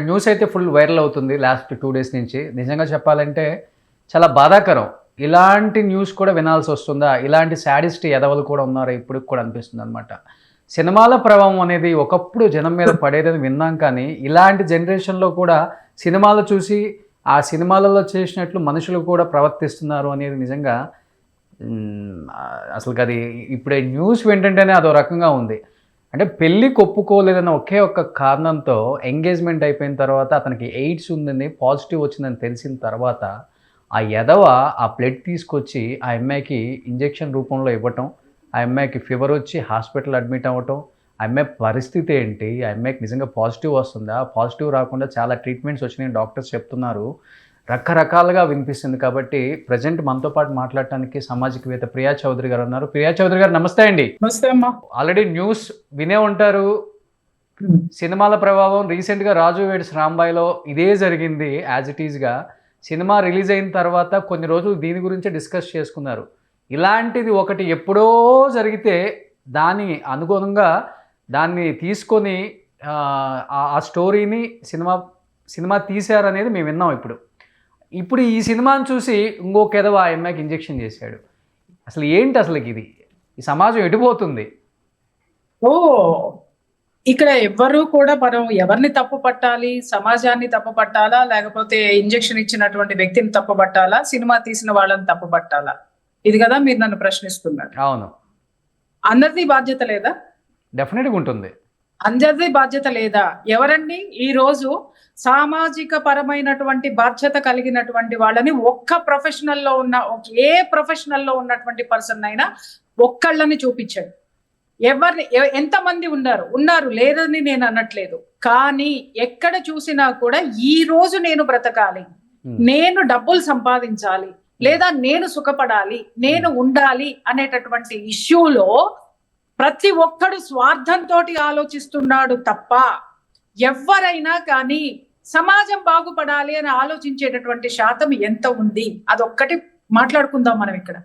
News అయితే full viral అవుతుంది last 2 days నుంచి. నిజంగా చెప్పాలంటే చాలా బాధాకరం. ఇలాంటి న్యూస్ కూడా వినాల్సి వస్తుందా? ఇలాంటి శాడిస్ట్ ఎదవలు కూడా ఉన్నారా ఇప్పటికి కూడా అనిపిస్తుందనమాట. సినిమాల ప్రభావం అనేది ఒకప్పుడు జనం మీద పడేదని విన్నాం కానీ, ఇలాంటి జనరేషన్‌లో కూడా సినిమాలు చూసి, ఆ సినిమాలలో చేసినట్లు మనుషులు కూడా ప్రవర్తిస్తున్నారు అనేది నిజంగా అసలుకది ఇప్పుడు న్యూస్ వింటుంటేనే అదో రకంగా ఉంది. అంటే పెళ్ళికి ఒప్పుకోలేదన్న ఒకే ఒక్క కారణంతో ఎంగేజ్‌మెంట్ అయిపోయిన తర్వాత అతనికి ఎయిడ్స్ ఉందని పాజిటివ్ వచ్చిందని తెలిసిన తర్వాత, ఆ ఎదవ ఆ బ్లడ్ తీసుకొచ్చి ఆ అమ్మాయికి ఇంజెక్షన్ రూపంలో ఇవ్వటం, ఆ అమ్మాయికి ఫీవర్ వచ్చి హాస్పిటల్ అడ్మిట్ అవ్వటం, ఆ అమ్మాయి పరిస్థితి ఏంటి? ఆ అమ్మాయికి నిజంగా పాజిటివ్ వస్తుందా? పాజిటివ్ రాకుండా చాలా ట్రీట్మెంట్స్ వచ్చినాయని డాక్టర్స్ చెప్తున్నారు. రకరకాలుగా వినిపిస్తుంది కాబట్టి ప్రెజెంట్ మనతో పాటు మాట్లాడటానికి సామాజికవేత్త ప్రియా చౌదరి గారు ఉన్నారు. ప్రియా చౌదరి గారు నమస్తే అండి. నమస్తే అమ్మా. ఆల్రెడీ న్యూస్ వినే ఉంటారు. సినిమాల ప్రభావం రీసెంట్‌గా 'రాజు వెడ్స్ రాంబాయ్‌లో' ఇదే జరిగింది యాజ్ ఇట్ ఈస్‌గా. సినిమా రిలీజ్ అయిన తర్వాత కొన్ని రోజులు దీని గురించే డిస్కస్ చేసుకున్నారు. ఇలాంటిది ఒకటి ఎప్పుడో జరిగితే దాని అనుగుణంగా దాన్ని తీసుకొని ఆ స్టోరీని సినిమా తీశారనేది మేము విన్నాం ఇప్పుడు. ఇప్పుడు ఈ సినిమాని చూసి ఇంకొక ఎదవ ఆ అమ్మాయికి ఇంజెక్షన్ చేశాడు. అసలు ఏంటి అసలకిది? ఈ సమాజం ఎటుపోతుంది? ఓహ్! ఇక్కడ ఎవ్వరు కూడా మనం ఎవరిని తప్పు పట్టాలి? సమాజాన్ని తప్పు పట్టాలా? లేకపోతే ఇంజెక్షన్ ఇచ్చినటువంటి వ్యక్తిని తప్పు పట్టాలా? సినిమా తీసిన వాళ్ళని తప్పు పట్టాలా? ఇది కదా మీరు నన్ను ప్రశ్నిస్తున్నారు. అవును. అందరిది బాధ్యత లేదా? డెఫినిట్‌గా ఉంటుంది. అందరిది బాధ్యత లేదా? ఎవరండి ఈరోజు సామాజిక పరమైనటువంటి బాధ్యత కలిగినటువంటి వాళ్ళని ఒక్క ప్రొఫెషనల్‌లో ఉన్న ఏ ప్రొఫెషనల్‌లో ఉన్నటువంటి పర్సన్ అయినా ఒక్కళ్ళని చూపించండి. ఎవరిని ఎంతమంది ఉన్నారు లేదని నేను అనట్లేదు. కానీ ఎక్కడ చూసినా కూడా ఈ రోజు నేను బ్రతకాలి, నేను డబ్బులు సంపాదించాలి, లేదా నేను సుఖపడాలి, నేను ఉండాలి అనేటటువంటి ఇష్యూలో ప్రతి ఒక్కడు స్వార్థంతోటి ఆలోచిస్తున్నాడు తప్ప ఎవరైనా కానీ సమాజం బాగుపడాలి అని ఆలోచించేటటువంటి శాతం ఎంత ఉంది? అదొక్కటి మాట్లాడుకుందాం మనం ఇక్కడ.